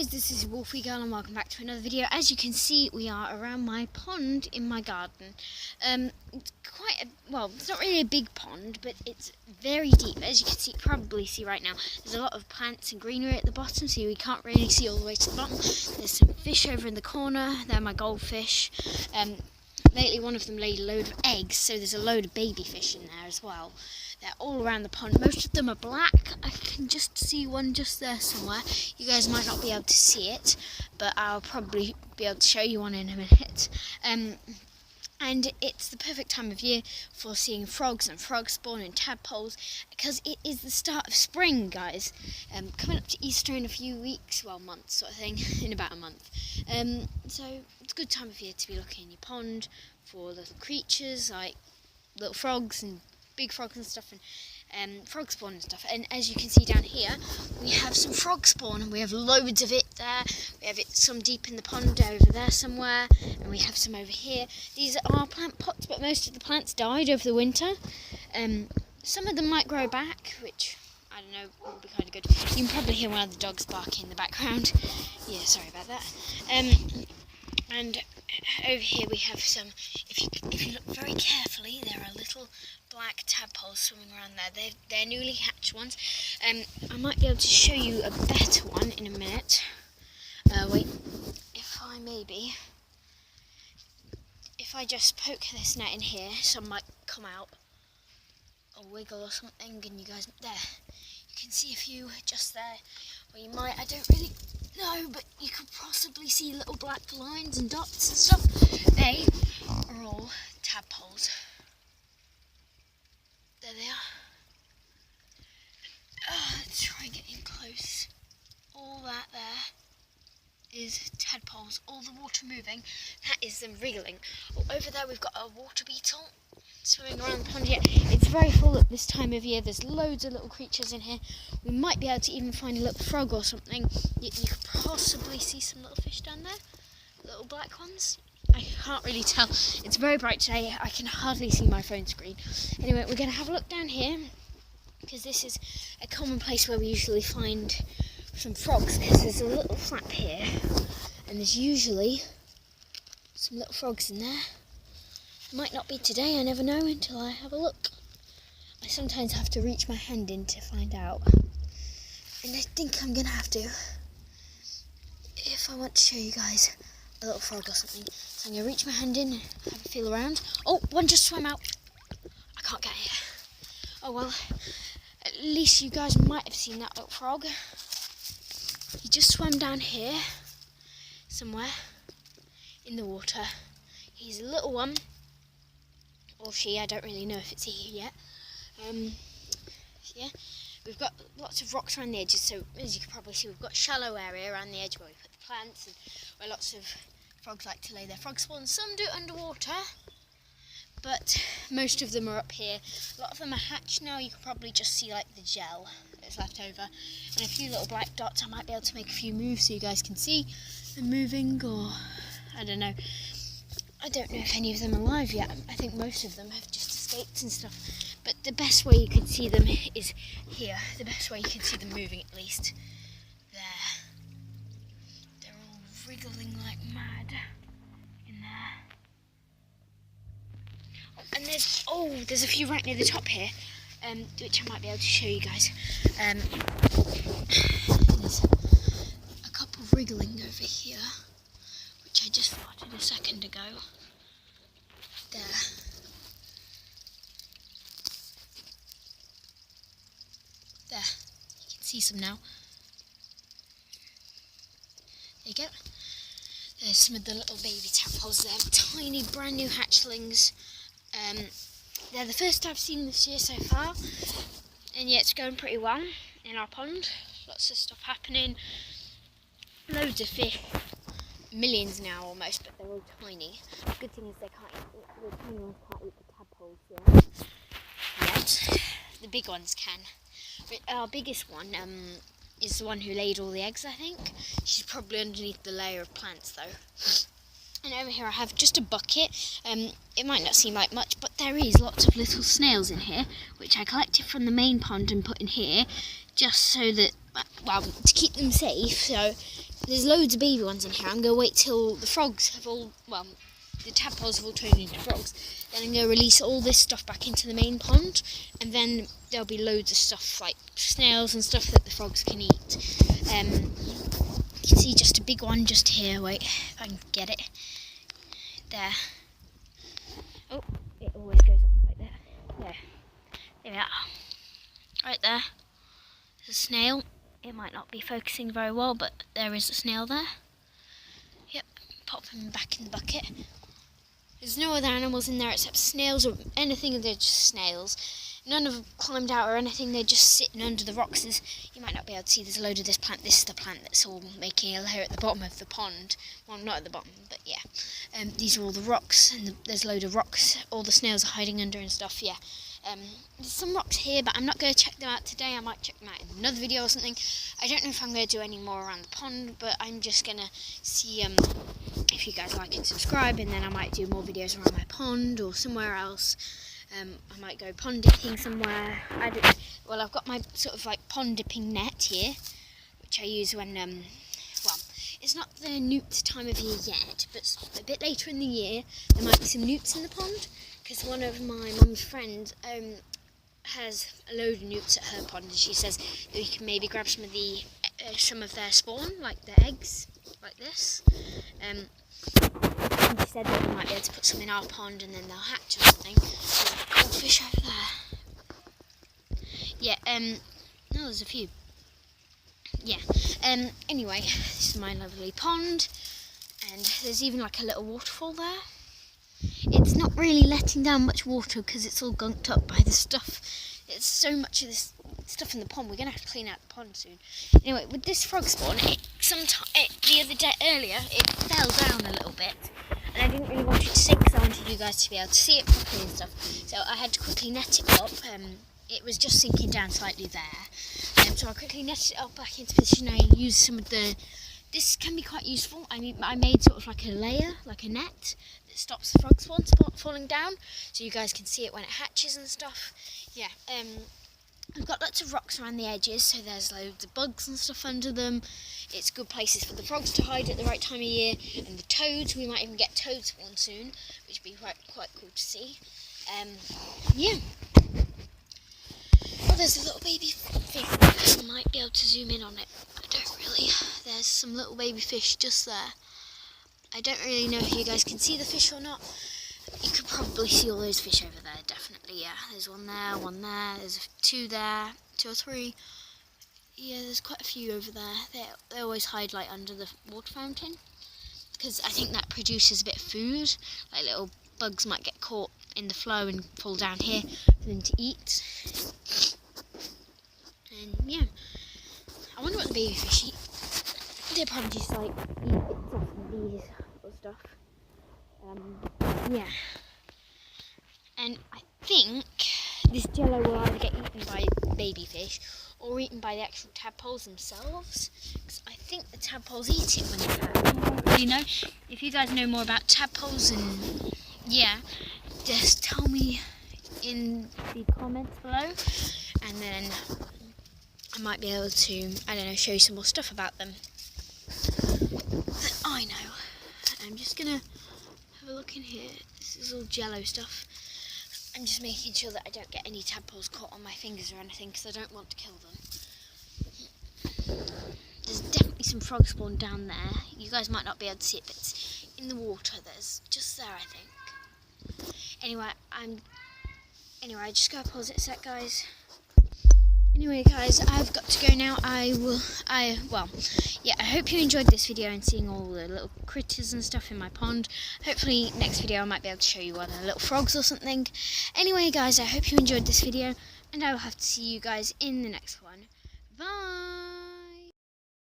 guys, this is Wolfie Girl and welcome back to another video. As you can see, we are around my pond in my garden. It's it's not really a big pond, but it's very deep. As you can probably see right now, there's a lot of plants and greenery at the bottom, so we can't really see all the way to the bottom. There's some fish over in the corner. They're my goldfish. Lately one of them laid a load of eggs, so there's a load of baby fish in there as well. They're all around the pond. Most of them are black. I can just see one just there somewhere. You guys might not be able to see it, but I'll probably be able to show you one in a minute. And it's the perfect time of year for seeing frogs and frog spawn and tadpoles, because it is the start of spring, guys. Coming up to Easter in a few weeks, well, months sort of thing, in about a month. So it's a good time of year to be looking in your pond for little creatures like little frogs and big frogs and stuff, and frog spawn and stuff. And as you can see down here, we have some frog spawn, and we have loads of it there. We have it some deep in the pond over there somewhere, and we have some over here. These are plant pots, but most of the plants died over the winter. Some of them might grow back, which I don't know, will be kind of good. You can probably hear one of the dogs barking in the background. Yeah, sorry about that. And over here we have some, if you look very carefully, there are little black tadpoles swimming around there. They're newly hatched ones. I might be able to show you a better one in a minute. Wait, if I just poke this net in here, some might come out, or wiggle or something, and you guys, there, you can see a few just there, or you might, I don't really know, but you could possibly see little black lines and dots and stuff. They are all tadpoles. There they are. Let's try and get in close. All that there is tadpoles. All the water moving, that is them wriggling. Oh, over there we've got a water beetle swimming around the pond here. It's very full at this time of year. There's loads of little creatures in here. We might be able to even find a little frog or something. You could possibly see some little fish down there, little black ones. I can't really tell. It's very bright today. I can hardly see my phone screen. Anyway, we're going to have a look down here, because this is a common place where we usually find some frogs, because there's a little flap here, and there's usually some little frogs in there. Might not be today, I never know until I have a look. I sometimes have to reach my hand in to find out, and I think I'm going to have to, if I want to show you guys a little frog or something. So I'm going to reach my hand in, have a feel around. Oh, one just swam out. I can't get it. Oh well, at least you guys might have seen that little frog. He just swam down here, somewhere, in the water. He's a little one, or she, I don't really know if it's he yet. Yeah, we've got lots of rocks around the edges, so as you can probably see, we've got a shallow area around the edge where we put the plants, and where lots of frogs like to lay their frog spawn. Some do it underwater, but most of them are up here. A lot of them are hatched now. You can probably just see like the gel that's left over, and a few little black dots. I might be able to make a few moves so you guys can see them moving, or I don't know. I don't know if any of them are alive yet. I think most of them have just escaped and stuff. But the best way you can see them is here. The best way you can see them moving, at least. There. They're all wriggling like mad in there. Oh, and there's a few right near the top here, which I might be able to show you guys. There's a couple wriggling over here, which I just spotted a second ago. There. There. You can see some now. There you go. There's some of the little baby tadpoles there. Tiny brand new hatchlings. They're the first I've seen this year so far. And yeah, it's going pretty well in our pond. Lots of stuff happening. Loads of fish. Millions now almost, but they're all tiny. The good thing is the tiny ones can't eat the tadpoles yet. The big ones can. But our biggest one is the one who laid all the eggs, I think. She's probably underneath the layer of plants though. And over here I have just a bucket. It might not seem like much, but there is lots of little snails in here, which I collected from the main pond and put in here, just so that, well, to keep them safe. So there's loads of baby ones in here. I'm going to wait till the frogs have all, well, the tadpoles have all turned into frogs. Then I'm going to release all this stuff back into the main pond, and then there'll be loads of stuff like snails and stuff that the frogs can eat. You can see just a big one just here. Wait, if I can get it. There. Oh, it always goes off right there. There. There we are. Right there. There's a snail. It might not be focusing very well, but there is a snail there. Yep, pop him back in the bucket. There's no other animals in there except snails or anything. They're just snails. None have climbed out or anything. They're just sitting under the rocks. You might not be able to see. There's a load of this plant. This is the plant that's all making a layer at the bottom of the pond. Well, not at the bottom, but yeah. These are all the rocks, and there's a load of rocks. All the snails are hiding under and stuff. Yeah. There's some rocks here, but I'm not going to check them out today. I might check them out in another video or something. I don't know if I'm going to do any more around the pond, but I'm just going to see if you guys like and subscribe, and then I might do more videos around my pond or somewhere else. I might go pond dipping somewhere. I've got my sort of like pond dipping net here, which I use when, well, it's not the newt time of year yet, but a bit later in the year there might be some newts in the pond, because one of my mum's friends has a load of newts at her pond, and she says that we can maybe grab some of their spawn, like their eggs, like this. And she said that we might be able to put some in our pond and then they'll hatch or something. There's a goldfish over there. Yeah, no, there's a few. Yeah, anyway, this is my lovely pond, and there's even like a little waterfall there. It's not really letting down much water because it's all gunked up by the stuff. It's so much of this stuff in the pond. We're going to have to clean out the pond soon. Anyway, with this frog spawn, the other day earlier, it fell down a little bit. And I didn't really want it to sink because I wanted you guys to be able to see it properly and stuff. So I had to quickly net it up. It was just sinking down slightly there. So I quickly netted it up back into position. I used some of the... This can be quite useful. I made sort of like a layer, like a net, that stops the frog spawn falling down, so you guys can see it when it hatches and stuff. Yeah, I've got lots of rocks around the edges, so there's loads of bugs and stuff under them. It's good places for the frogs to hide at the right time of year, and the toads. We might even get toad spawn soon, which would be quite cool to see. Yeah. Oh, there's a little baby fish. I might be able to zoom in on it. I don't really. There's some little baby fish just there. I don't really know if you guys can see the fish or not. You could probably see all those fish over there, definitely, yeah. There's one there, there's two there, two or three. Yeah, there's quite a few over there. They always hide like under the water fountain, because I think that produces a bit of food. Like little bugs might get caught in the flow and fall down here for them to eat. And yeah, I wonder what the baby fish eat. They probably just like eat bits off these or stuff. Yeah. And I think this jello will either get eaten by baby fish or eaten by the actual tadpoles themselves. Because I think the tadpoles eat it when they hatch. You know, if you guys know more about tadpoles, and yeah, just tell me in the comments below, and then I might be able to, I don't know, show you some more stuff about them that I know. I'm just gonna have a look in here. This is all jello stuff. I'm just making sure that I don't get any tadpoles caught on my fingers or anything, because I don't want to kill them. There's definitely some frog spawn down there. You guys might not be able to see it, but it's in the water. There's just there, I think. Anyway, I just gotta pause it a sec, guys. Anyway, guys, I've got to go now. I hope you enjoyed this video and seeing all the little critters and stuff in my pond. Hopefully next video I might be able to show you other little frogs or something. Anyway, guys, I hope you enjoyed this video, and I will have to see you guys in the next one. Bye!